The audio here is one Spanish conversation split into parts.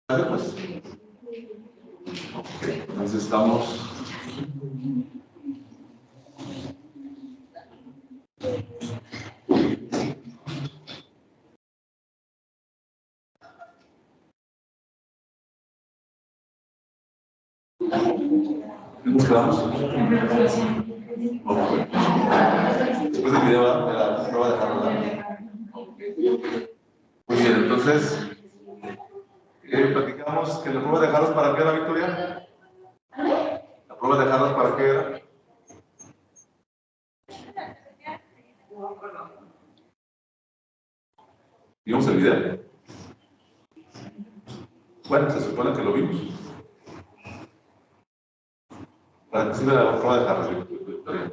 Pues, okay. Entonces estamos. ¿Nos quedamos? Okay. Después del video de la prueba de Harvard. Muy bien, entonces platicamos que la prueba de Harvard, ¿para qué era, Victoria? ¿La prueba de Harvard para qué era? ¿Vimos el video? Bueno, se supone que lo vimos. Para que sirve la prueba de Harvard, Victoria.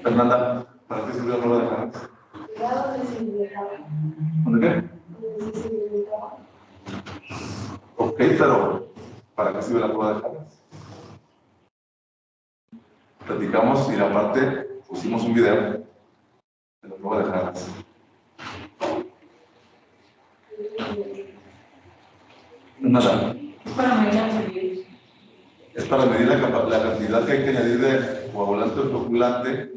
Fernanda, ¿para qué sirve la prueba de Harvard? ¿Dónde qué? Ok, pero ¿para qué sirve la prueba de Harvard? Platicamos y aparte pusimos un video de la prueba de Harvard. Nada. Es para medir la cantidad que hay que añadir de coagulante o flocculante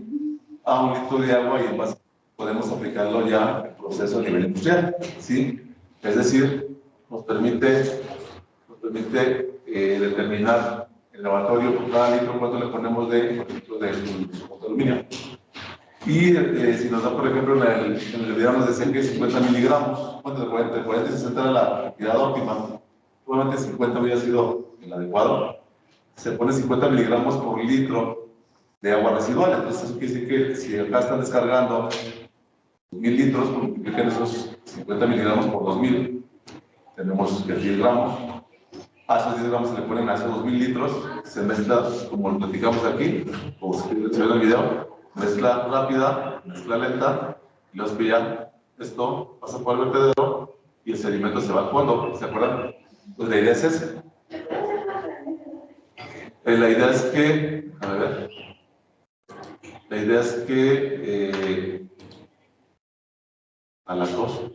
a un litro de agua y en base podemos aplicarlo ya en proceso a nivel industrial, ¿sí? Es decir, nos permite determinar el lavatorio por cada litro cuánto le ponemos de aluminio. Y si nos da, por ejemplo, en el video nos decían que 50 miligramos, bueno, de 40 y 60 era la cantidad óptima, obviamente 50 hubiera sido el adecuado, se pone 50 miligramos por litro de agua residual, entonces eso quiere decir que si acá están descargando 1000 litros, multipliquen esos 50 miligramos por 2000, tenemos que 10 gramos, a esos 10 gramos se le ponen a esos 2000 litros, se mezcla, como lo platicamos aquí, como se ve en el video, mezcla rápida, mezcla lenta, y luego ya esto pasa por el vertedero y el sedimento se va al fondo, ¿se acuerdan? Pues la idea es esa. La idea es que, a ver, la idea es que a las 2.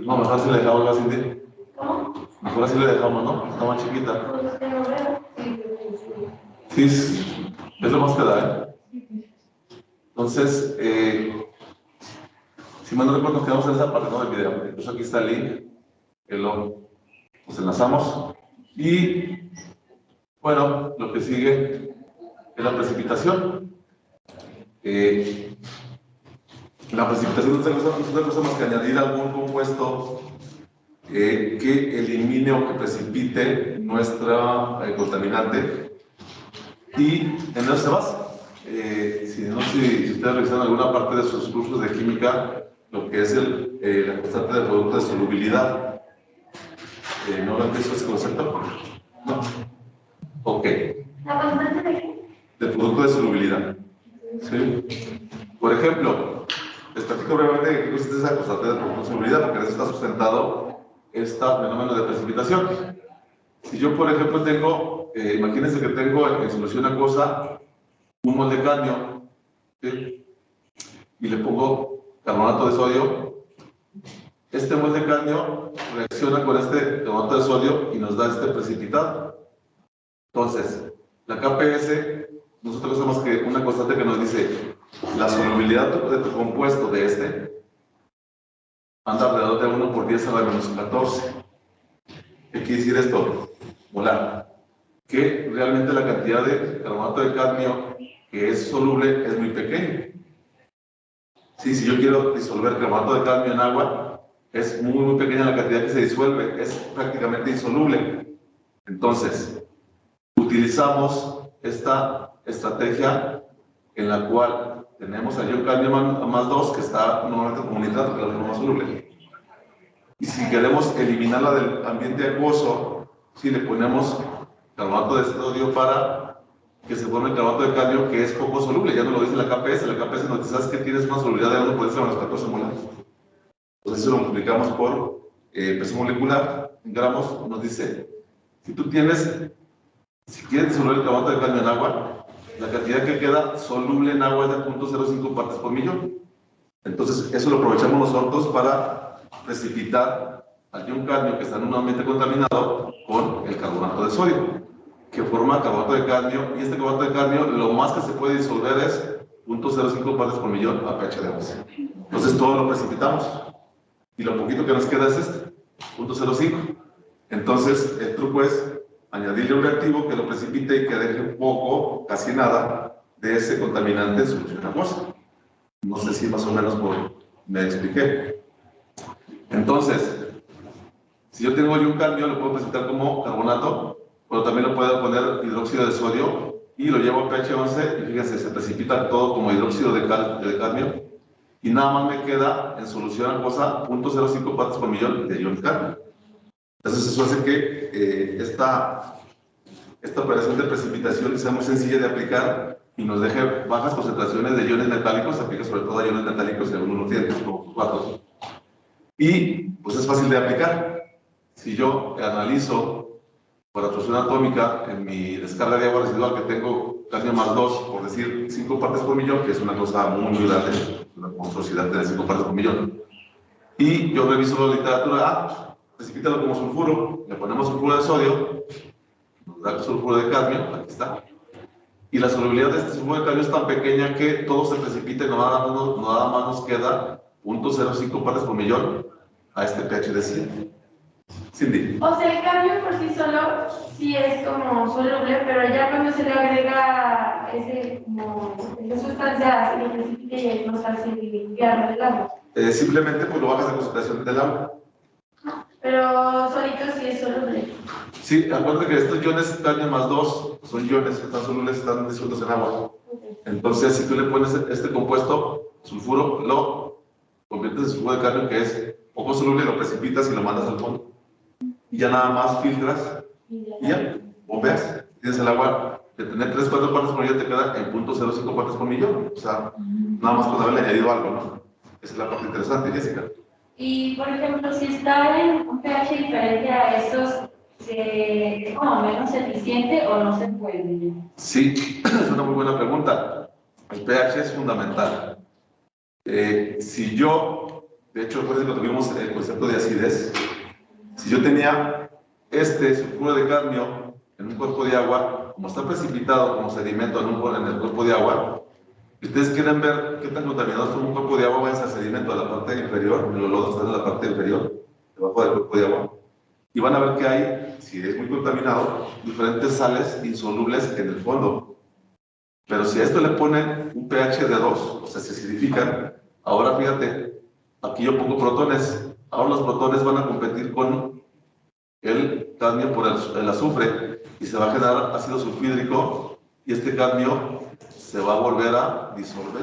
No, mejor si le dejamos la Cindy. Mejor así le dejamos, ¿no? Está más chiquita. Sí, es lo más que da, ¿eh? Entonces, si mal no recuerdo, nos quedamos en esa parte, ¿no? Del video. Entonces aquí está el link, que lo pues, enlazamos. Y, bueno, lo que sigue es la precipitación. La precipitación no es otra cosa más que añadir algún compuesto que elimine o que precipite nuestra contaminante. Y en eso se basa. Si ustedes revisan alguna parte de sus cursos de química, lo que es la constante de producto de solubilidad. ¿No lo han visto ese concepto? ¿No? Ok. ¿La constante de qué? De producto de solubilidad. ¿Sí? Por ejemplo, les platico brevemente de qué consiste esa constante de producto de solubilidad, porque en eso está sustentado este fenómeno de precipitación. Si yo, por ejemplo, tengo, imagínense que tengo en solución acuosa un mol de cadmio, ¿sí? Y le pongo carbonato de sodio. Este mol de cadmio reacciona con este carbonato de sodio y nos da este precipitado. Entonces, la KPS no es otra cosa más que una constante que nos dice la solubilidad de tu compuesto de este anda alrededor de 1 por 10 a la menos 14. ¿Qué quiere decir esto? Molar. Que realmente la cantidad de carbonato de cadmio que es soluble es muy pequeña. Sí, si yo quiero disolver carbonato de cadmio en agua, es muy pequeña la cantidad que se disuelve, es prácticamente insoluble. Entonces, utilizamos esta estrategia en la cual tenemos a ion cadmio más 2, que está normalmente como nitrato, que es la forma soluble. Y si queremos eliminarla del ambiente acuoso, si le ponemos carbonato de sodio para que se forme el carbonato de cadmio que es poco soluble, ya no lo dice la KPS nos dice, ¿sabes que tienes una solubilidad de 1 por 10 a menos 14 molares? Entonces, eso lo multiplicamos por peso molecular en gramos, nos dice, si quieres disolver el carbonato de cadmio en agua, la cantidad que queda soluble en agua es de 0.05 partes por millón. Entonces, eso lo aprovechamos nosotros para precipitar al ion cadmio que está en un ambiente contaminado con el carbonato de sodio, que forma carbonato de cadmio, y este carbonato de cadmio lo más que se puede disolver es 0.05 partes por millón a pH de 11. Entonces, todo lo precipitamos, y lo poquito que nos queda es este, 0.05. Entonces, el truco es añadirle un reactivo que lo precipite y que deje un poco, casi nada, de ese contaminante en solución acuosa. No sé si más o menos me expliqué. Entonces, si yo tengo un cadmio, lo puedo precipitar como carbonato, pero también lo puedo poner hidróxido de sodio y lo llevo a pH 11 y fíjense, se precipita todo como hidróxido de cadmio y nada más me queda en solución acuosa 0.05 partes por millón de ion cadmio. Entonces eso hace que esta operación de precipitación sea muy sencilla de aplicar y nos deje bajas concentraciones de iones metálicos, se aplica sobre todo a iones metálicos y algunos nutrientes como fosfatos. Y pues es fácil de aplicar. Si yo analizo por absorción atómica en mi descarga de agua residual que tengo cadmio más 2, por decir 5 partes por millón, que es una cosa muy, muy grande, una monstruosidad de 5 partes por millón, y yo reviso la literatura, precipítalo como sulfuro, le ponemos sulfuro de sodio, nos da sulfuro de cadmio, aquí está, y la solubilidad de este sulfuro de cadmio es tan pequeña que todo se precipita y nada más nos queda 0.05 partes por millón a este pH de 100. Cindy. O sea, el cambio por sí solo sí es como soluble, pero ya cuando se le agrega esa sustancia, se le precipita y es más fácil limpiarlo del agua. Simplemente pues lo bajas de concentración del agua. Pero solito sí es soluble. Sí, acuérdate que estos iones cadmio más 2 son iones que están solubles, están disueltos en agua. Entonces, si tú le pones este compuesto, sulfuro, lo conviertes en sulfuro de cadmio, que es poco soluble, lo precipitas y lo mandas al fondo. Y ya nada más filtras y ya, bombeas. Tienes el agua de tener 3-4 partes por millón, te queda en 0.05 partes por millón. O sea, nada más con haberle añadido algo, ¿no? Esa es la parte interesante, Jessica. Y, por ejemplo, si está en un pH diferente a estos, ¿es como menos eficiente o no se puede? Sí, es una muy buena pregunta. El pH es fundamental. Si yo, de hecho, por ejemplo, tuvimos el concepto de acidez. Si yo tenía este sulfuro de cadmio en un cuerpo de agua, como está precipitado como sedimento en el cuerpo de agua, si ustedes quieren ver qué tan contaminado está un cuerpo de agua, vayan al sedimento a la parte inferior, los lodos están en la parte inferior, debajo del cuerpo de agua, y van a ver que hay, si es muy contaminado, diferentes sales insolubles en el fondo. Pero si a esto le ponen un pH de 2, o sea, se acidifican, ahora fíjate, aquí yo pongo protones, ahora los protones van a competir con el cadmio por el azufre y se va a generar ácido sulfídrico y este cadmio se va a volver a disolver.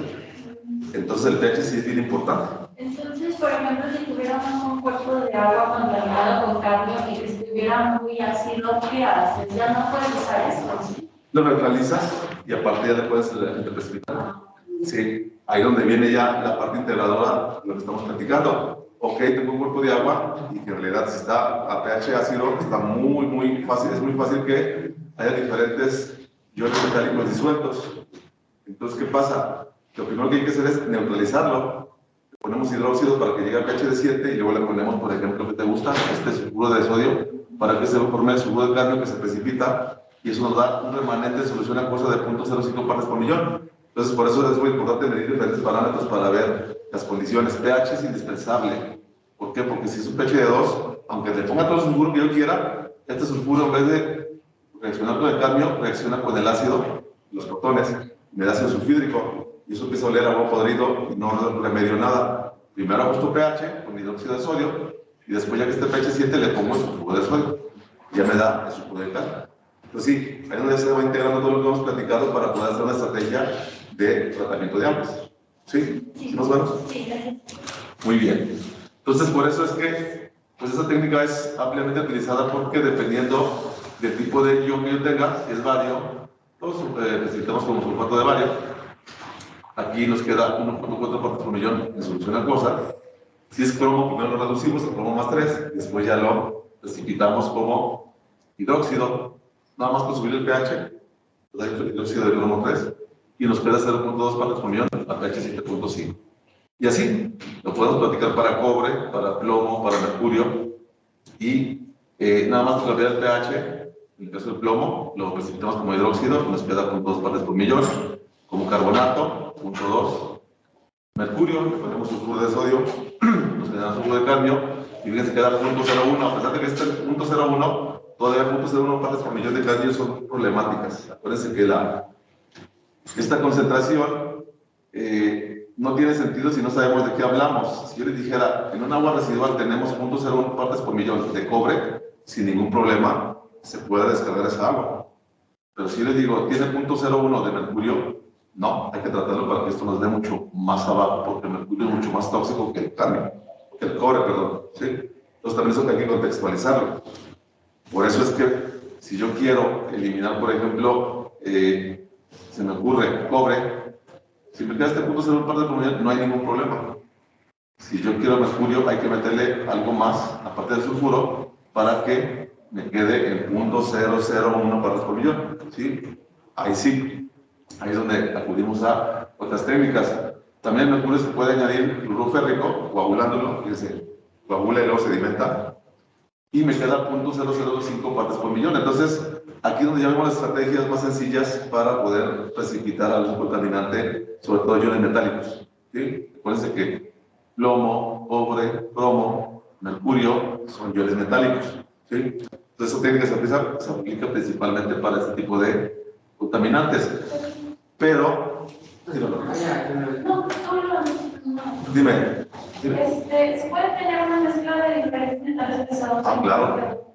Entonces el pH sí es bien importante. Entonces, por ejemplo, si tuviéramos un cuerpo de agua contaminado con cadmio y que estuviera muy ácido, ¿qué haces? ¿Ya no puedes usar eso? ¿Sí? Lo neutralizas y aparte ya le puedes precipitar. Sí, ahí donde viene ya la parte integradora de lo que estamos platicando. Ok, tengo un cuerpo de agua y que en realidad si está a pH ácido, está muy fácil, es muy fácil que haya diferentes iones metálicos disueltos. Entonces, ¿qué pasa? Lo primero que hay que hacer es neutralizarlo. Le ponemos hidróxido para que llegue a pH de 7 y luego le ponemos, por ejemplo, que te gusta, este sulfuro de sodio, para que se forme el sulfuro de cadmio que se precipita y eso nos da un remanente de solución acuosa de 0.05 partes por millón. Entonces, por eso es muy importante medir diferentes parámetros para ver las condiciones. pH es indispensable. ¿Por qué? Porque si es un pH de 2, aunque le ponga todo el sulfuro que yo quiera, este sulfuro en vez de reaccionar con el cadmio, reacciona con el ácido, los protones, el ácido sulfídrico, y eso empieza a oler a agua podrido y no remedio nada. Primero ajusto pH con hidróxido de sodio, y después ya que esté pH 7 le pongo el sulfuro de sodio. Y ya me da el sulfuro de cadmio. Pues sí, ahí donde se va integrando todo lo que hemos platicado para poder hacer una estrategia de tratamiento de aguas. ¿Sí? ¿Sí más o menos? Sí, gracias. Muy bien. Entonces, por eso es que pues esa técnica es ampliamente utilizada porque dependiendo del tipo de ion que yo tenga, es bario, todos necesitamos como sulfato de bario. Aquí nos queda 1.4 partes por millón en solución acuosa. Si es cromo, primero lo reducimos a cromo más 3, después ya lo precipitamos como hidróxido. Nada más con subir el pH, el dióxido de plomo 3, y nos queda 0.2 partes por millón a pH 7.5. Y así, lo podemos platicar para cobre, para plomo, para mercurio, y nada más nos cambia el pH. En el caso del plomo, lo precipitamos como hidróxido, nos queda 0.2 partes por millón, como carbonato, 0.2. Mercurio, le ponemos sulfuro de sodio, nos queda sulfuro de cadmio, y fíjense que da 0.01, a pesar de que este 0.01, todavía 0.01 partes por millón de cadmio son problemáticas. Acuérdense que esta concentración no tiene sentido si no sabemos de qué hablamos. Si yo les dijera, en un agua residual tenemos 0.01 partes por millón de cobre, sin ningún problema, se puede descargar esa agua. Pero si yo les digo, tiene 0.01 de mercurio, no, hay que tratarlo para que esto nos dé mucho más abajo, porque el mercurio es mucho más tóxico que el cobre, perdón. ¿Sí? Entonces también eso hay que contextualizarlo. Por eso es que si yo quiero eliminar, por ejemplo, se me ocurre cobre, si me queda este 0.01 parte por millón, no hay ningún problema. Si yo quiero mercurio, hay que meterle algo más, aparte del sulfuro, para que me quede en 0.001 partes por millón. ¿Sí? Ahí sí. Ahí es donde acudimos a otras técnicas. También el mercurio se puede añadir cloruro férrico, coagulándolo, que se coagula y luego sedimenta, y me queda 0.005 partes por millón. Entonces, aquí es donde ya vemos las estrategias más sencillas para poder precipitar algún contaminante, sobre todo iones metálicos. ¿Sí? Acuérdense que plomo, cobre, cromo, mercurio son iones metálicos. ¿Sí? Entonces, esa técnica se aplica principalmente para este tipo de contaminantes. Pero, No, dime. ¿se puede tener una mezcla de diferentes metales pesados?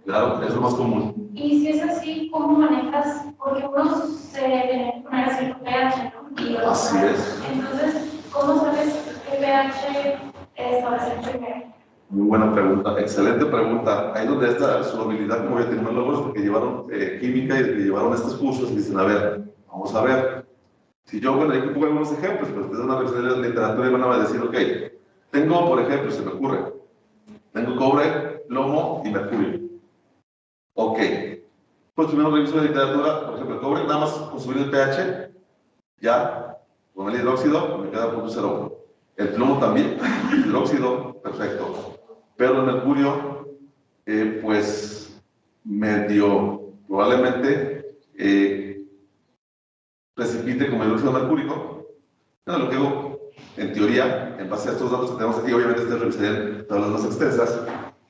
Claro, es lo más común. Y si es así, ¿cómo manejas? Porque unos se tienen que poner a cierto pH, ¿no? Y otros Así es. Entonces, ¿cómo sabes qué pH establecer primero? Muy buena pregunta, excelente pregunta. Ahí donde está su habilidad como biotecnólogos, que llevaron química y que llevaron estos cursos, y dicen, a ver, vamos a ver. Si yo, bueno, yo pongo algunos ejemplos, pero ustedes van a revisión de la literatura y van a decir, ok, tengo, por ejemplo, se me ocurre, tengo cobre, plomo y mercurio. Ok, pues primero reviso la literatura, por ejemplo, el cobre, nada más con subir el pH, ya, con el hidróxido, me queda 0.01. El plomo también, hidróxido, perfecto. Pero el mercurio, pues, medio, probablemente, precipite como hidróxido mercúrico. Bueno, lo que hago, en teoría, en base a estos datos que tenemos aquí, obviamente ustedes revisarían todas las más extensas.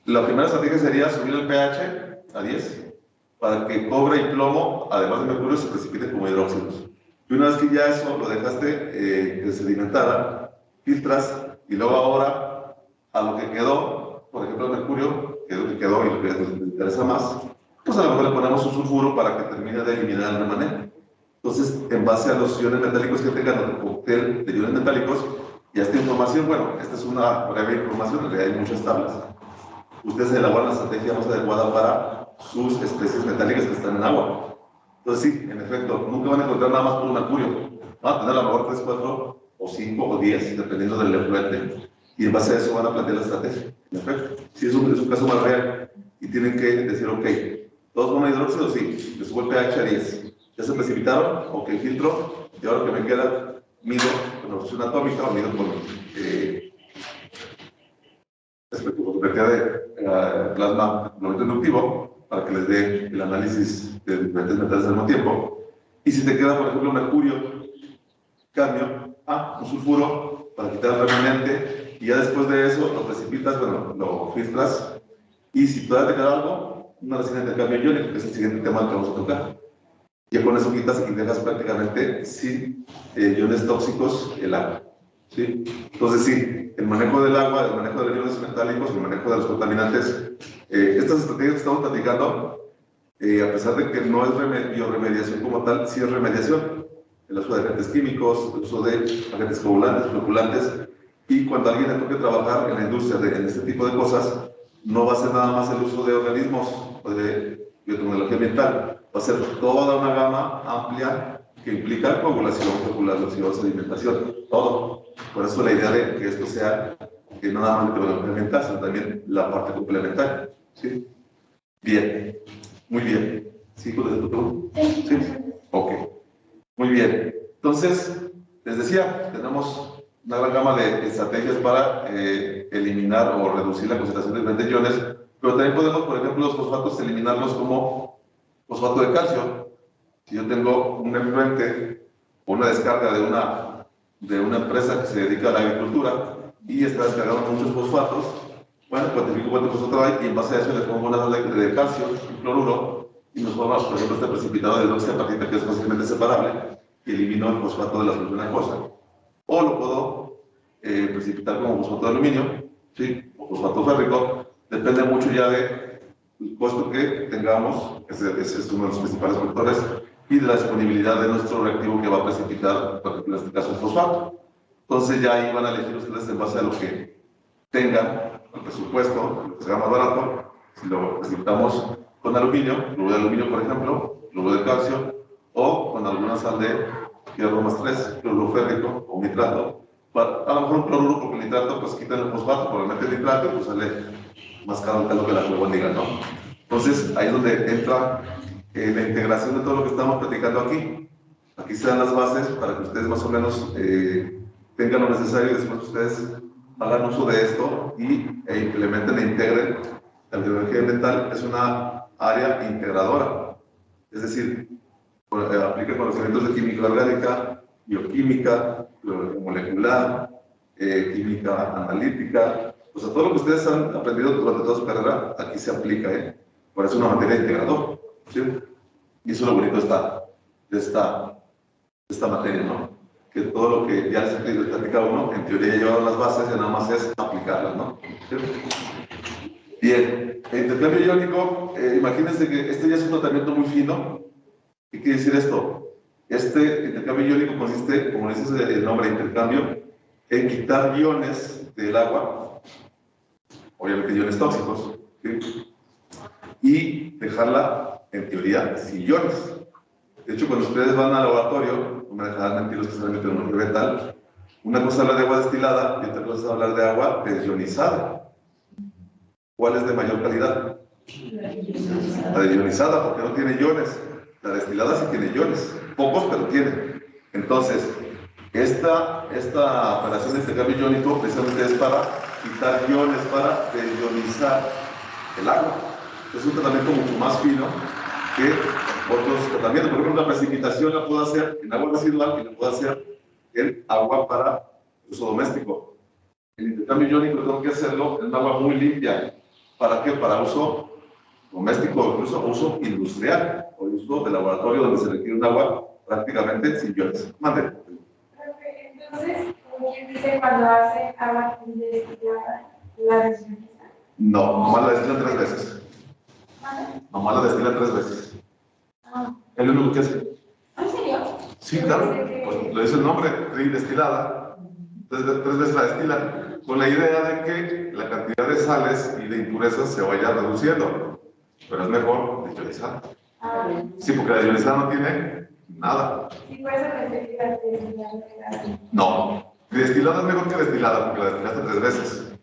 La primera estrategia sería subir el pH a 10 para que cobre y plomo, además de mercurio, se precipiten como hidróxidos. Y una vez que ya eso lo dejaste que sedimentara, filtras y luego ahora a lo que quedó, por ejemplo el mercurio, que es lo que quedó y lo que nos interesa más, pues a lo mejor le ponemos un sulfuro para que termine de eliminar el remanente. Entonces, en base a los iones metálicos que tengan el cóctel de iones metálicos, y a esta información, bueno, esta es una breve información, en realidad hay muchas tablas. Ustedes elaboran la estrategia más adecuada para sus especies metálicas que están en agua. Entonces, sí, en efecto, nunca van a encontrar nada más por mercurio. Van a tener a lo mejor 3, 4, o 5 o 10, dependiendo del efluente. Y en base a eso van a plantear la estrategia. En efecto, si es un caso más real y tienen que decir, ok, ¿todos van a hidróxido? Sí, les subo el pH a 10. ¿Ya se precipitaron? Ok, filtro. Y ahora que me queda, mido con la opción atómica o mido con espectroscopia de plasma inductivo para que les dé el análisis de diferentes metales al mismo tiempo. Y si te queda, por ejemplo, mercurio, cadmio, un sulfuro para quitar el remanente, y ya después de eso lo precipitas, bueno, lo filtras, y si todavía te queda algo, una resina de intercambio iónico, que es el siguiente tema que vamos a tocar. Ya con eso quitas y dejas prácticamente sin iones tóxicos el agua. ¿Sí? Entonces, sí, el manejo del agua, el manejo de los iones metálicos, el manejo de los contaminantes, estas estrategias que estamos platicando, a pesar de que no es bioremediación como tal, sí es remediación. El uso de agentes químicos, el uso de agentes coagulantes, floculantes, y cuando a alguien le toque trabajar en la industria en este tipo de cosas, no va a ser nada más el uso de organismos o de biotecnología ambiental, va a ser toda una gama amplia que implica coagulación, floculación, sedimentación, todo. Por eso la idea de que esto sea que no nada más biotecnología ambiental, sino también la parte complementaria. ¿Sí? Bien, muy bien. ¿Sí? ¿Cuál es tu pregunta? Sí. Ok. Entonces, les decía, tenemos una gran gama de estrategias para eliminar o reducir la concentración de diferentes iones, pero también podemos, por ejemplo, los fosfatos eliminarlos como fosfato de calcio. Si yo tengo un efluente o una descarga de una empresa que se dedica a la agricultura y está descargando muchos fosfatos, bueno, cuantifico cuánto fosfato hay y en base a eso le pongo una sal de calcio y cloruro y nos formamos, por ejemplo, este precipitado de hidroxiapatita que es fácilmente separable y elimino el fosfato de la solución acuosa. O lo puedo precipitar como fosfato de aluminio, ¿sí? O fosfato férrico, depende mucho ya del costo que tengamos, ese es uno de los principales factores, y de la disponibilidad de nuestro reactivo que va a precipitar, por ejemplo, en este caso el fosfato. Entonces ya ahí van a elegir ustedes en base a lo que tengan, el presupuesto, lo que sea más barato. Si lo precipitamos con aluminio, cloruro de aluminio por ejemplo, cloruro de calcio, o con alguna sal de hierro más 3, cloruro férrico o nitrato. A lo mejor un cloruro porque el nitrato pues quitan el fosfato, probablemente el nitrato pues sale más caro el caldo que la albóndiga, ¿no? Entonces ahí es donde entra la integración de todo lo que estamos platicando aquí. Aquí se dan las bases para que ustedes más o menos tengan lo necesario y después ustedes hagan uso de esto e implementen e integren. La biología ambiental es una área integradora, es decir, aplica conocimientos de química orgánica, bioquímica, molecular, química analítica, o sea, todo lo que ustedes han aprendido durante toda su carrera, aquí se aplica, por eso es una materia integradora, ¿sí? Y eso es lo bonito de esta materia, ¿no? Que todo lo que ya les he platicado uno, en teoría ya llevaron las bases, ya nada más es aplicarlas, ¿no? ¿Sí? Bien, el intercambio iónico, imagínense que este ya es un tratamiento muy fino. ¿Qué quiere decir esto? Este intercambio iónico consiste, como dice el nombre, intercambio, en quitar iones del agua, obviamente iones tóxicos, ¿sí? Y dejarla, en teoría, sin iones. De hecho, cuando ustedes van al laboratorio, no me dejarán mentir los que saben de tecnología ambiental, una cosa es hablar de agua destilada y otra cosa es hablar de agua desionizada. ¿Cuál es de mayor calidad? La desionizada, porque no tiene iones. La destilada sí tiene iones, pocos, pero tiene. Entonces, esta operación de intercambio iónico precisamente es para quitar iones, para desionizar el agua. Es un tratamiento mucho más fino que otros tratamientos. Por ejemplo, la precipitación la puedo hacer en agua residual y la puedo hacer en agua para uso doméstico. El intercambio iónico tengo que hacerlo en agua muy limpia. ¿Para qué? Para uso doméstico o incluso uso industrial o uso de laboratorio donde se requiere un agua prácticamente sin iones. Mande. Entonces, ¿quién dice cuando hace agua destilada la deshidrata? No, nomás la destilan 3 veces. ¿Vale? Nomás la destilan 3 veces. Ah. Es lo único que hace. ¿En serio? Sí, claro. Pues lo dice el nombre, destilada. 3 veces la destilan, con la idea de que la cantidad de sales y de impurezas se vaya reduciendo. Pero es mejor desionizada. Ah. Sí, porque la desionizada no tiene nada. Sí, por eso pensé que la destilada. No. Destilada es mejor que destilada, porque la destilaste 3 veces.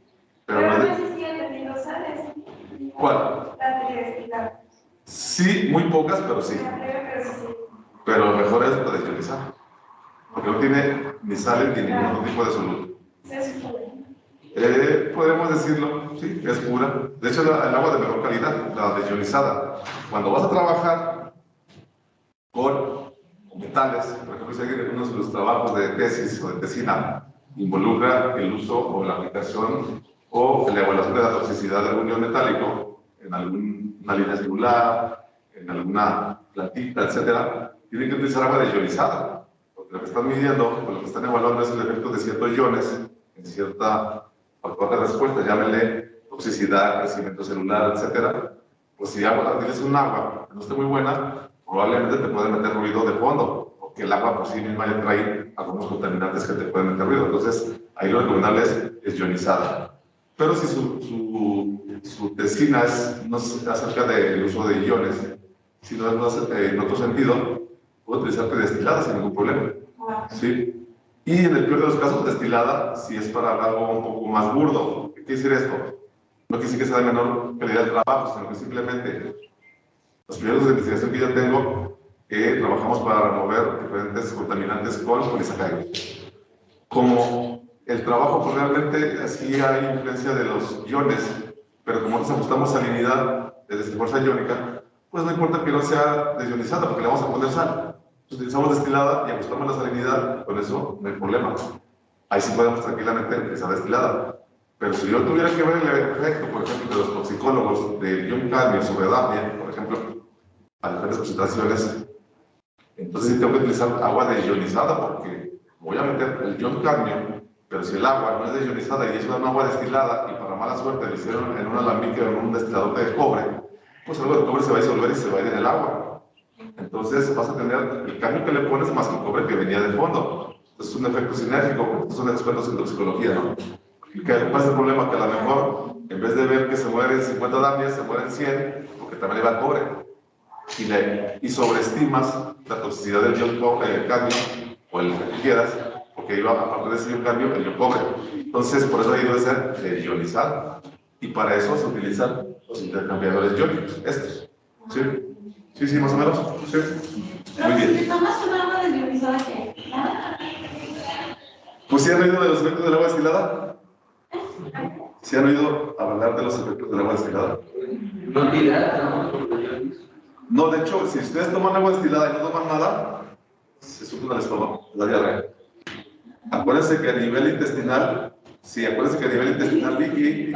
Pero no no es sé si teniendo sales. ¿Cuál? La destilada. Sí, muy pocas, pero sí. Pero sí. Pero lo mejor es la desionizada. Porque no tiene ni sales ni ningún otro tipo de soluto. Es pura. Podemos decirlo, sí, es pura. De hecho, el agua de mejor calidad, la desionizada. Cuando vas a trabajar con metales, por ejemplo, si alguien en uno de los trabajos de tesis o de tesina involucra el uso o la aplicación o la evaluación de la toxicidad de algún ion metálico en alguna línea celular, en alguna plantita, etcétera, tienen que utilizar agua desionizada, porque lo que están midiendo o lo que están evaluando es el efecto de ciertos iones en cierta factor de respuesta, llámenle toxicidad, crecimiento celular, etcétera. Pues si tienes un agua que no esté muy buena, probablemente te puede meter ruido de fondo, porque el agua por sí misma ya trae algunos contaminantes que te pueden meter ruido. Entonces, ahí lo recomendable es ionizada. Pero si su tesina no es acerca del uso de iones, sino en otro sentido, puede utilizar destilada sin ningún problema. ¿Sí? Y en el peor de los casos, destilada, si es para algo un poco más burdo. ¿Qué quiere decir esto? No quiere decir que sea de menor calidad de trabajo, sino que simplemente los proyectos de investigación que yo tengo que trabajamos para remover diferentes contaminantes con polisacáridos. Como el trabajo, pues realmente sí hay influencia de los iones, pero como nos ajustamos salinidad desde fuerza iónica, pues no importa que no sea desionizada, porque le vamos a poner sal. Utilizamos destilada y ajustamos la salinidad, con eso no hay problema. Ahí sí podemos tranquilamente utilizar destilada. Pero si yo tuviera que ver el efecto, por ejemplo, de los toxicólogos del ion cadmio sobre Dapnia, por ejemplo, a diferentes concentraciones, entonces sí tengo que utilizar agua deionizada, porque voy a meter el ion cadmio, pero si el agua no es deionizada y es una agua destilada, y para mala suerte lo hicieron en un alambique o en un destilador de cobre, pues algo de cobre se va a disolver y se va a ir en el agua. Entonces vas a tener el cambio que le pones más que el cobre que venía de fondo. Entonces es un efecto sinérgico, porque estos son expertos en toxicología, ¿no? ¿Cuál es el problema? Que a lo mejor, en vez de ver que se mueren 50 damias, se mueren 100, porque también le va cobre. Y sobreestimas la toxicidad del ion cadmio, o el que quieras, porque iba a partir de ese ion cadmio el ion cobre. Entonces, por eso ahí debe ser ionizado. Y para eso se utilizan los intercambiadores iónicos, estos. ¿Sí? ¿Sí, sí, más o menos? ¿Sí? Muy bien. Si tomas un agua desionizada, ¿qué? Pues, ¿sí han oído de los efectos del agua destilada? ¿Sí han oído hablar de los efectos del agua destilada? No hidrata, No, de hecho, si ustedes toman agua destilada y no toman nada, se sufre el estómago, la diarrea. Acuérdense que a nivel intestinal, Vicky,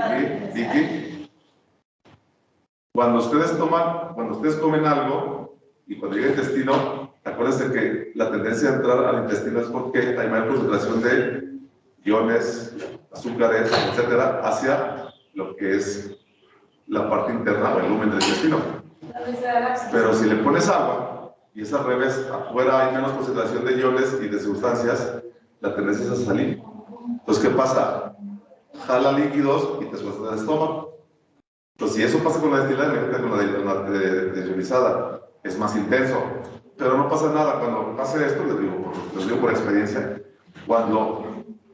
cuando ustedes comen algo y cuando llega al intestino, acuérdense que la tendencia a entrar al intestino es porque hay mayor concentración de iones, azúcares, etcétera, hacia lo que es la parte interna o el lumen del intestino. Pero si le pones agua y es al revés, afuera hay menos concentración de iones y de sustancias, la tendencia es a salir. Entonces, ¿qué pasa? Jala líquidos y te suelta el estómago. Entonces, si eso pasa con la destilada, imagínate con la desionizada, es más intenso. Pero no pasa nada. Cuando pase esto, les digo por experiencia, cuando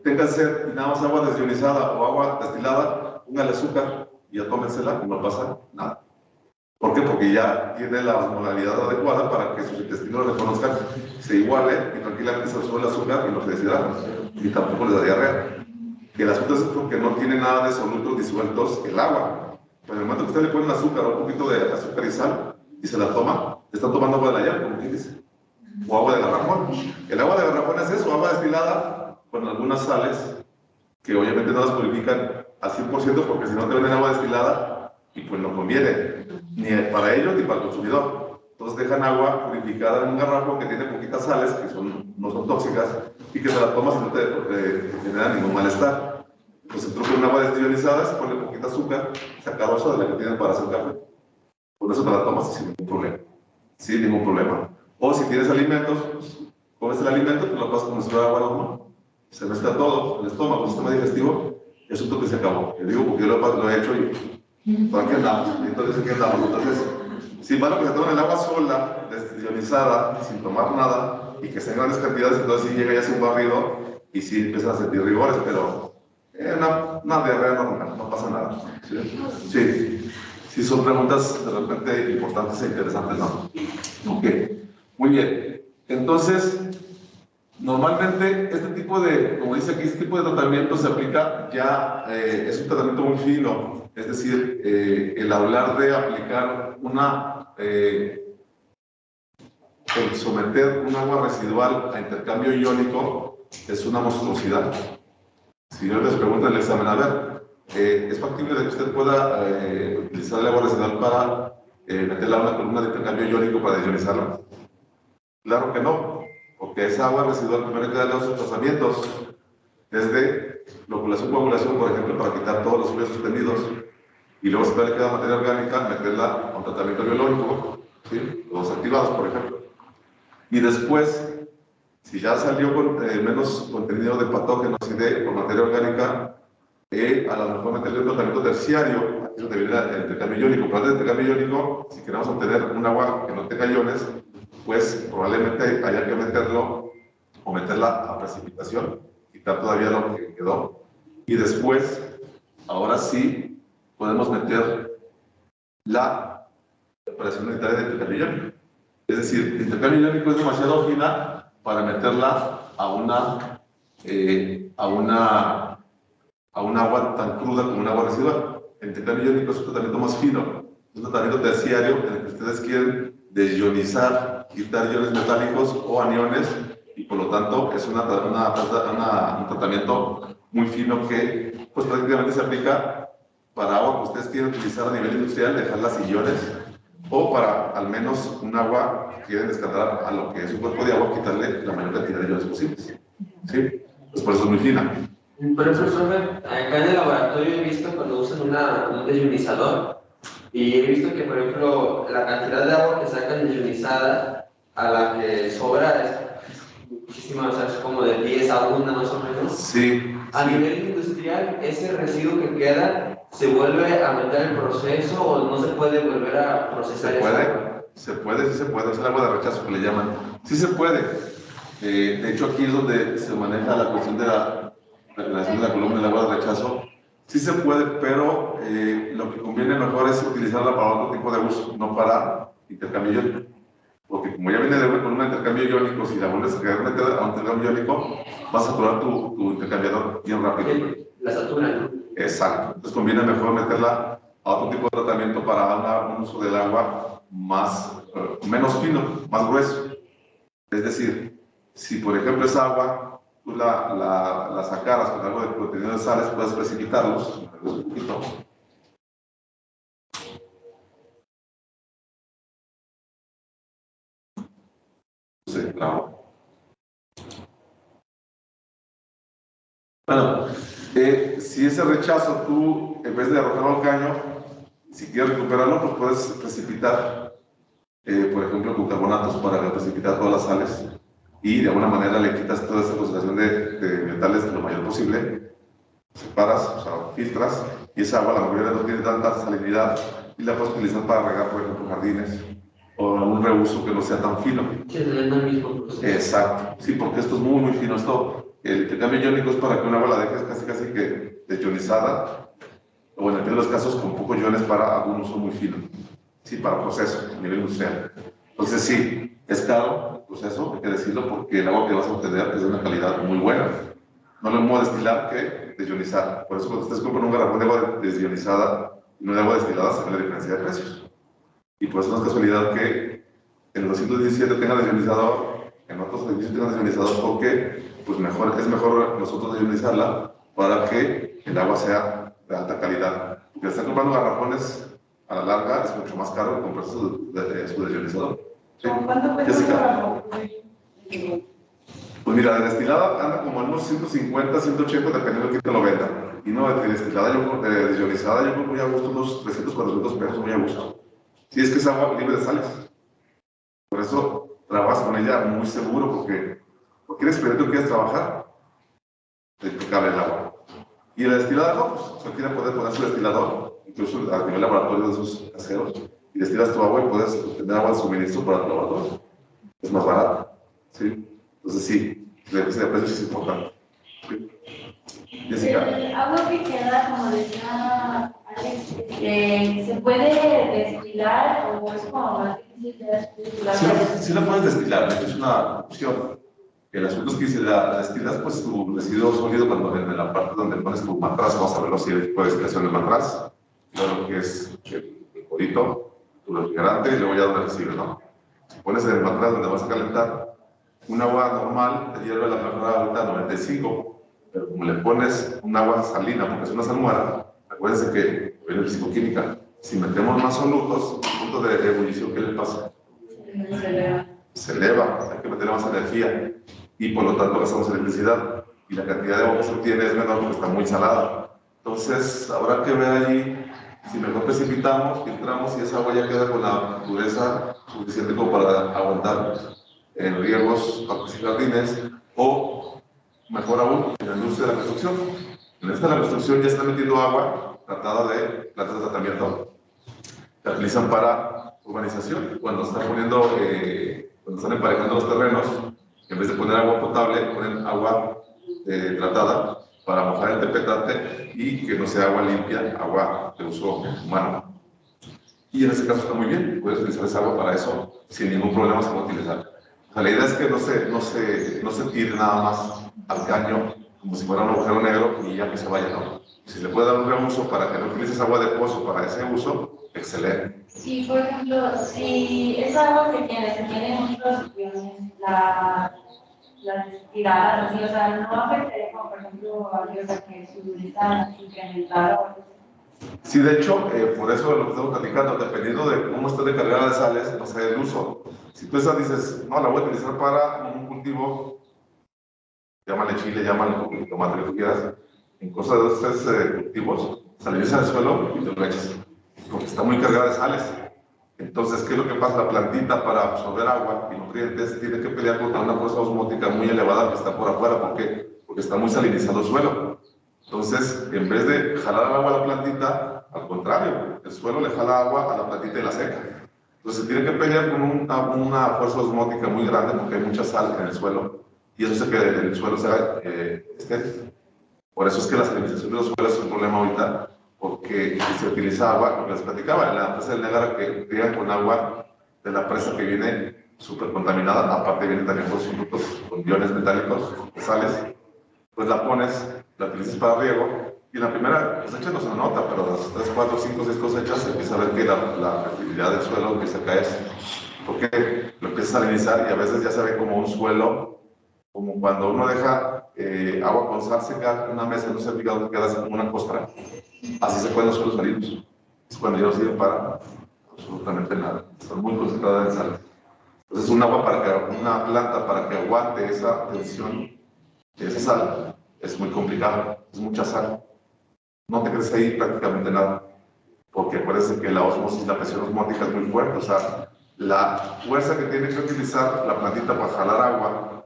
tengan sed y nada más agua desionizada o agua destilada, póngale azúcar y ya tómensela y no pasa nada. ¿Por qué? Porque ya tiene la osmolalidad adecuada para que sus intestinos lo reconozcan, se iguale y tranquilamente se absorbe el azúcar y no se deshidrata. Y tampoco les da diarrea. Y el asunto es porque no tiene nada de solutos disueltos el agua. Pero en el momento que usted le pone un azúcar o un poquito de azúcar y sal y se la toma, está tomando agua de la llave, como quien dice. O agua de garrafón. El agua de garrafón es eso, agua destilada con algunas sales que obviamente no las purifican al 100% porque si no te venden agua destilada y pues no conviene, ni para ellos ni para el consumidor. Entonces dejan agua purificada en un garrafón que tiene poquitas sales, que no son tóxicas, y que se la tomas y no te genera ningún malestar. Entonces el truco de un agua desionizada es ponerle poquita azúcar, sacarosa de la que tienen para hacer café. Por eso te la tomas sin ningún problema. Sin ningún problema. O si tienes alimentos, pues, comes el alimento, te lo pasas como si fuera agua normal. Se mezcla todo, el estómago, el sistema digestivo, y asunto que se acabó. Yo digo porque yo lo he hecho y por aquí andamos. Entonces aquí andamos. Entonces, si malo que se tomen el agua sola, desionizada, sin tomar nada, y que sea en grandes cantidades, entonces sí llega ya a ser un barrido y sí empiezan a sentir rigores, pero una diarrea normal, no pasa nada. ¿Sí? Sí, son preguntas de repente importantes e interesantes, ¿no? Ok, muy bien. Entonces, normalmente este tipo de, como dice aquí, este tipo de tratamiento se aplica ya, es un tratamiento muy fino, es decir, el hablar de aplicar el someter un agua residual a intercambio iónico es una monstruosidad. Si yo les pregunto en el examen, a ver, ¿es factible de que usted pueda utilizar el agua residual para meterla a una columna de intercambio iónico para desionizarla? Claro que no, porque esa agua residual primero hay que darle otros tratamientos, desde loculación-coagulación, por ejemplo, para quitar todos los fluidos suspendidos, y luego si le queda materia orgánica, meterla a un tratamiento biológico, ¿sí? Los activados, por ejemplo. Y después, si ya salió con menos contenido de patógenos y de materia orgánica, a lo mejor meterle un tratamiento terciario, aquí donde viene el intercambio iónico. Pero antes del intercambio iónico, si queremos obtener un agua que no tenga iones, pues probablemente haya que meterlo o meterla a precipitación, quitar todavía lo que quedó. Y después, ahora sí, podemos meter la preparación unitaria de intercambio iónico. Es decir, el intercambio iónico es demasiado fina para meterla a un agua tan cruda como un agua residual. El intercambio iónico es un tratamiento más fino, es un tratamiento terciario en el que ustedes quieren desionizar, quitar iones metálicos o aniones, y por lo tanto es un tratamiento muy fino que pues prácticamente se aplica para agua que ustedes quieren utilizar a nivel industrial, dejarla sin iones, o para al menos un agua que quieren descartar a lo que es un cuerpo de agua, quitarle la mayor cantidad de iones posibles. ¿Sí? Pues por eso es muy fina. Pero profe, acá en el laboratorio he visto cuando usan un desionizador y he visto que, por ejemplo, la cantidad de agua que sacan desionizada a la que sobra es muchísima, o sea, es como de 10 a 1 más o menos. Sí. A nivel industrial, ese residuo que queda, ¿se vuelve a meter el proceso o no se puede volver a procesar? Se puede, sí se puede, es el agua de rechazo que le llaman. Sí se puede. De hecho, aquí es donde se maneja la cuestión de la generación de la columna del agua de rechazo. Sí se puede, pero lo que conviene mejor es utilizarla para otro tipo de uso, no para intercambio iónico. Porque como ya viene de una columna de intercambio iónico, si la vuelves a meter a un intercambio iónico, vas a saturar tu intercambiador bien rápido. La satura, ¿no? Exacto. Entonces conviene mejor meterla a otro tipo de tratamiento para un uso del agua menos fino, más grueso. Es decir, si por ejemplo esa agua tú la sacaras con algo de contenido de sales, puedes precipitarlos un poquito. Sí, claro. Bueno, si ese rechazo tú, en vez de arrojarlo al caño, si quieres recuperarlo, pues puedes precipitar, por ejemplo, con carbonatos para precipitar todas las sales, y de alguna manera le quitas toda esa concentración de metales lo mayor posible, separas, o sea, filtras, y esa agua la mayoría no tiene tanta salinidad y la puedes utilizar para regar, por ejemplo, jardines o un reuso que no sea tan fino. Sí, es el mismo proceso. Exacto, sí, porque esto es muy, muy fino. El intercambio iónico es para que una agua la dejes casi que desionizada, o en el peor de los casos con pocos iones para algún uso muy fino. Sí, para proceso a nivel industrial. Entonces sí, es caro el proceso, hay que decirlo, porque el agua que vas a obtener es de una calidad muy buena. No lo mismo destilar que desionizar. Por eso cuando ustedes compran un garrafón de agua desionizada y no de agua destilada, se ve la diferencia de precios. Y por eso no es casualidad que en el 217 tenga desionizador, en otros edificios tenga desionizador, porque pues es mejor nosotros desionizarla para que el agua sea de alta calidad. Porque están comprando garrafones a la larga es mucho más caro que comprar su desionizador. ¿Sí? ¿Cuánto cuesta un garrafón? Pues mira, de destilada anda como en unos 150, 180, dependiendo de quién te lo venda. Y no, de destilada, de desionizada, yo creo que muy a gusto, unos 300, 400 pesos, muy a gusto. Si es que es agua libre de sales. Por eso trabajas con ella muy seguro, porque eres experto y quieres trabajar, te cabe el agua. Y la destilada, no, pues cualquiera puede poner su destilador, incluso a nivel laboratorio de esos caseros, y destilas tu agua y puedes obtener agua de suministro para tu laboratorio. Es más barato, ¿sí? Entonces sí, la diferencia de precios es importante. ¿Sí? Jessica. El agua que queda, como decía Alex, ¿se puede destilar o es como más difícil de destilar? Sí la puedes destilar, es una opción. El asunto es que si la destilas, pues tu residuo sólido, cuando en la parte donde pones tu matraz, vamos a verlo si hay tipo de destilación del matraz, luego lo que es el corito, tu refrigerante, y luego ya donde recibe, ¿no? Si pones en el matraz donde vas a calentar, un agua normal te hierve la mejor ahorita a 95, pero como le pones un agua salina, porque es una salmuera, acuérdense que viene fisicoquímica, si metemos más solutos, el punto de ebullición, ¿qué le pasa? Se eleva, hay que meter más energía y por lo tanto gastamos electricidad y la cantidad de agua que se obtiene es menor porque está muy salada. Entonces habrá que ver allí si mejor precipitamos, filtramos y esa agua ya queda con la dureza suficiente como para aguantar en riegos, parques y jardines, o mejor aún en la industria de la construcción. En esta de la construcción ya están metiendo agua tratada de plantas de tratamiento que utilizan para urbanización. Cuando están cuando están emparejando los terrenos, en vez de poner agua potable, ponen agua tratada para mojar el tepetate y que no sea agua limpia, agua de uso humano. Y en ese caso está muy bien, puedes utilizar esa agua para eso, sin ningún problema se va a utilizar. O sea, la idea es que no se tire nada más al caño como si fuera un agujero negro y ya que se vaya, ¿no? Si le puede dar un reuso para que no utilices agua de pozo para ese uso, excelente. Sí, por ejemplo, si esa agua que tiene, se tiene muchos iones, la tirada, así, o sea, no afectaría como, por ejemplo, a que se utilizan incrementar o algo así. Sí, de hecho, por eso lo que estamos platicando, dependiendo de cómo esté de cargada de sales, no sé, el uso. Si tú esa dices, no, la voy a utilizar para un cultivo, llámale chile, llámale tomate, que tú quieras, en cosas de estos cultivos, saliniza el suelo y te lo echas, porque está muy cargada de sales. Entonces, ¿qué es lo que pasa? La plantita, para absorber agua y nutrientes, tiene que pelear contra una fuerza osmótica muy elevada que está por afuera. ¿Por qué? Porque está muy salinizado el suelo. Entonces, en vez de jalar agua a la plantita, al contrario, el suelo le jala agua a la plantita y la seca. Entonces, se tiene que pelear con una fuerza osmótica muy grande porque hay mucha sal en el suelo y eso hace que el suelo se haga estéril. Por eso es que la salinización de los suelos es un problema ahorita, porque se utiliza agua, como les platicaba, en la empresa del Niágara, que riegan con agua de la presa que viene súper contaminada, aparte viene también con productos con iones metálicos, sales, pues la pones, la utilizas para riego, y en la primera cosecha no se nota, pero las 3, 4, 5, 6 cosechas se empieza a ver que la fertilidad del suelo empieza a caer, porque lo empieza a salinizar y a veces ya se ve como un suelo, como cuando uno deja agua con sal secar una mesa en un certificado que queda así como una costra, así se pueden los suelos salinos. Es cuando ya no sirven para absolutamente nada, están muy concentradas en sal. Entonces, un agua para que una planta para que aguante esa tensión de esa sal es muy complicado, es mucha sal. No te crece ahí prácticamente nada, porque acuérdense que la osmosis, la presión osmótica es muy fuerte, o sea, la fuerza que tiene que utilizar la plantita para jalar agua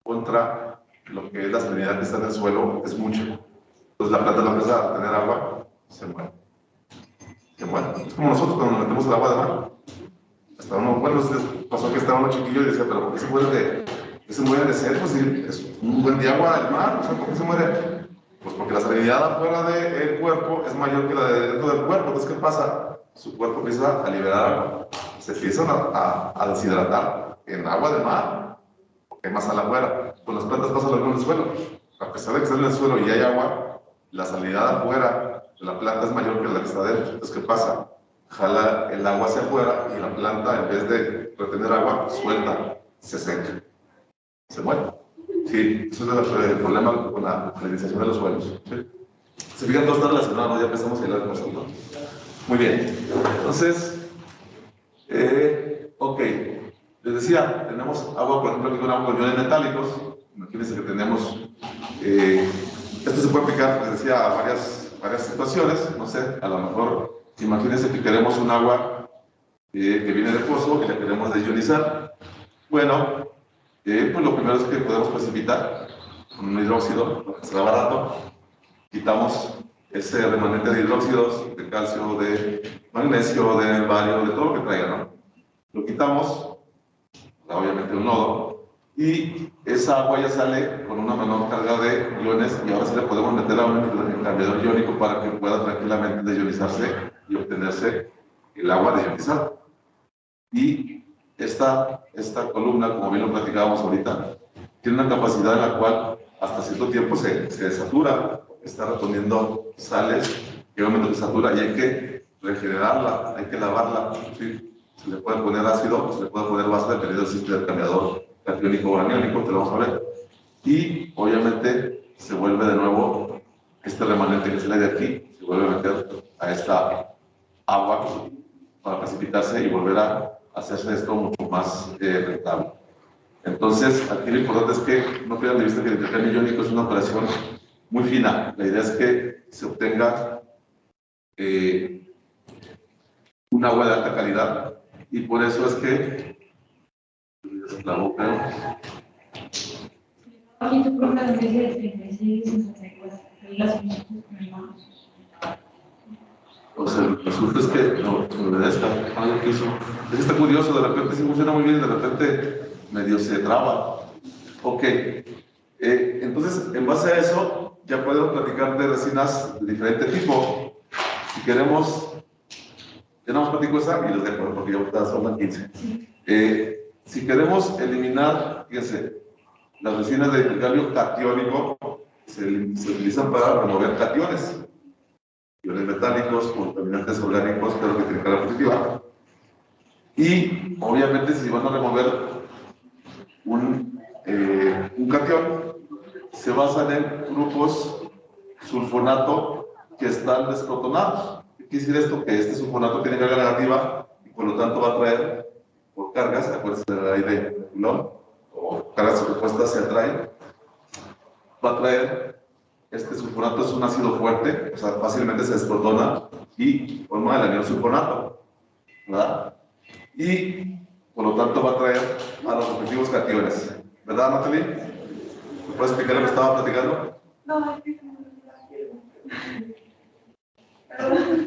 contra lo que es la salinidad que está en el suelo es mucho. Entonces la planta no empieza a tener agua, se muere. Se muere. Es como nosotros cuando nos metemos al agua de mar. Hasta uno, bueno, pasó que estaba uno chiquillo y decía, pero ¿por qué se muere de sed? Pues sí, es un buen de agua del mar, o sea, ¿por qué se muere? Pues porque la salinidad afuera del cuerpo es mayor que la de dentro del cuerpo. Entonces, ¿qué pasa? Su cuerpo empieza a liberar agua. Se empiezan a deshidratar en agua de mar, porque hay más sal afuera. Con las plantas pasa lo mismo en el suelo. A pesar de que está en el suelo y hay agua, la salinidad afuera de la planta es mayor que la que está dentro. Entonces, ¿qué pasa? Jala el agua hacia afuera y la planta, en vez de retener agua, suelta, se seca, se muere. Sí, eso es el problema con la salinización de los suelos. ¿Sí? Se fijan, todo está relacionado, ya empezamos a hilar con nosotros. Muy bien, entonces, ok, les decía, tenemos agua, por ejemplo, aquí con agua con iones metálicos. Imagínense que tenemos, esto se puede aplicar, les decía, a varias situaciones, no sé, a lo mejor, imagínense que queremos un agua que viene de pozo y la queremos deionizar. Bueno, pues lo primero es que podemos precipitar con un hidróxido, lo que será barato, quitamos ese remanente de hidróxidos, de calcio, de magnesio, de bario, de todo lo que traiga, ¿no? Lo quitamos, obviamente un lodo, y esa agua ya sale con una menor carga de iones y ahora sí le podemos meter a un cambiador iónico para que pueda tranquilamente deionizarse y obtenerse el agua deionizada. Y esta columna, como bien lo platicábamos ahorita, tiene una capacidad en la cual hasta cierto tiempo se desatura, está reponiendo sales, llega un momento que satura y hay que regenerarla, hay que lavarla. ¿Sí? Se le puede poner ácido, se le puede poner base dependiendo del sistema del cambiador catiónico o aniónico, te lo vamos a ver. Y obviamente se vuelve de nuevo este remanente que sale de aquí, se vuelve a meter a esta agua para precipitarse y volver a hacerse esto mucho más rentable. Entonces, aquí lo importante es que no pierdan de vista que el intercambio iónico es una operación muy fina. La idea es que se obtenga un agua de alta calidad y por eso es que la boca. Aquí tu profe nos dice 36 y 64. O sea, resulta es que no, se me obedezca. Algo que hizo. Está curioso, de repente sí funciona muy bien y de repente medio se traba. Ok. Entonces, en base a eso, ya podemos platicar de resinas de diferente tipo. Si queremos Ya no más platico esa y les dejo, porque ya son las 15. Si queremos eliminar, fíjense, las resinas de intercambio catiónico se utilizan para remover cationes, iones metálicos, contaminantes orgánicos, pero que tienen carga positiva. Y obviamente, si van a remover un catión, se basan en grupos sulfonato que están desprotonados. ¿Qué quiere decir esto? Que este sulfonato tiene carga negativa y por lo tanto va a traer, por cargas, acuérdense de la ley de Coulomb, o cargas superpuestas se atraen, va a traer, este sulfonato es un ácido fuerte, o sea, fácilmente se desprotona y forma el anión sulfonato, ¿verdad? Y por lo tanto va a traer a los respectivos cationes, ¿verdad, Natalie? ¿Me puedes explicar lo que estaba platicando? No, es que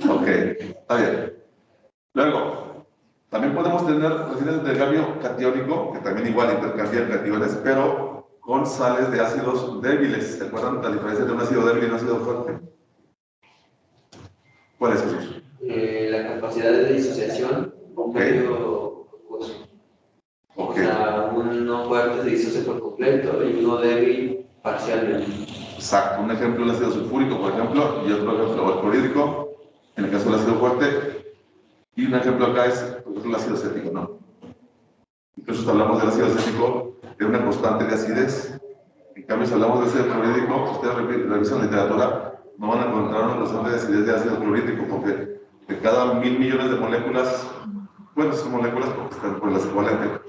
Ok, está bien. Luego, también podemos tener resinas de intercambio catiónico, que también igual intercambian cationes, pero con sales de ácidos débiles. ¿Se acuerdan la diferencia de un ácido débil y un ácido fuerte? ¿Cuál es, Jesús? La capacidad de disociación. Ok. Pues, Ok. o sea, uno fuerte se disocia por completo y uno débil parcialmente. Exacto. Un ejemplo, el ácido sulfúrico, por ejemplo, y otro ejemplo, el clorhídrico, en el caso del ácido fuerte. Y un ejemplo acá es, por ejemplo, el ácido acético, ¿no? Incluso si hablamos del ácido acético, de una constante de acidez. En cambio, si hablamos de ácido clorhídrico, ustedes revisan la literatura, no van a encontrar una constante de acidez de ácido clorhídrico, porque de cada 1000 millones de moléculas, bueno, son moléculas porque están por las equivalentes,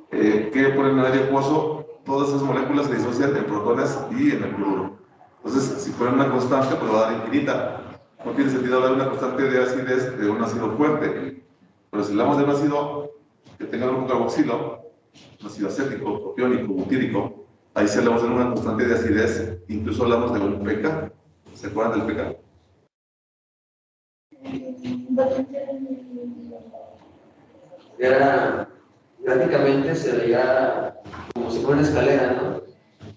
que por el aire acuoso, todas esas moléculas se disocian en protones y en el cloruro. Entonces, si ponen una constante, pues va a dar infinita. No tiene sentido hablar de una constante de acidez de un ácido fuerte. Pero si hablamos de un ácido que tenga un carboxilo, un ácido acético, propiónico, butírico, ahí sí hablamos de una constante de acidez, incluso hablamos de un pK. ¿Se acuerdan del pK? Era, prácticamente se veía como si fuera una escalera, ¿no?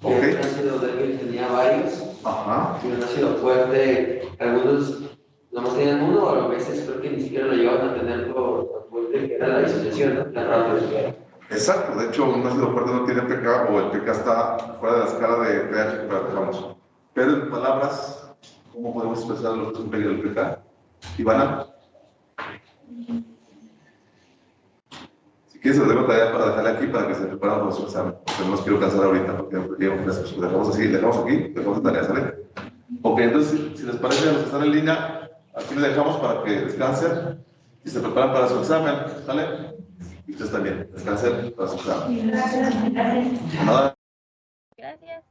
Ok. Un ácido débil tenía varios, Ajá. y un ácido fuerte, algunos nomás tenían uno, o a veces creo que ni siquiera lo llevaban a tener por fuerte, que era la disociación, ¿no? Tan rápido que era. Exacto, de hecho un ácido fuerte no tiene pK o el pK está fuera de la escala de pH que trabajamos. Pero en palabras, ¿cómo podemos expresar lo que es un pH y el pK? Ivana, si quieres os dejo tarea para dejarla aquí para que se preparen para su examen, porque no los quiero cansar ahorita porque llevo frescos. Lo dejamos así, dejamos aquí, dejamos la tarea, ¿sale? Ok, entonces si les parece a los que están en línea, aquí les dejamos para que descansen y se preparan para su examen, ¿sale? Y ustedes también, descansen para su examen. Gracias. Nada. Gracias.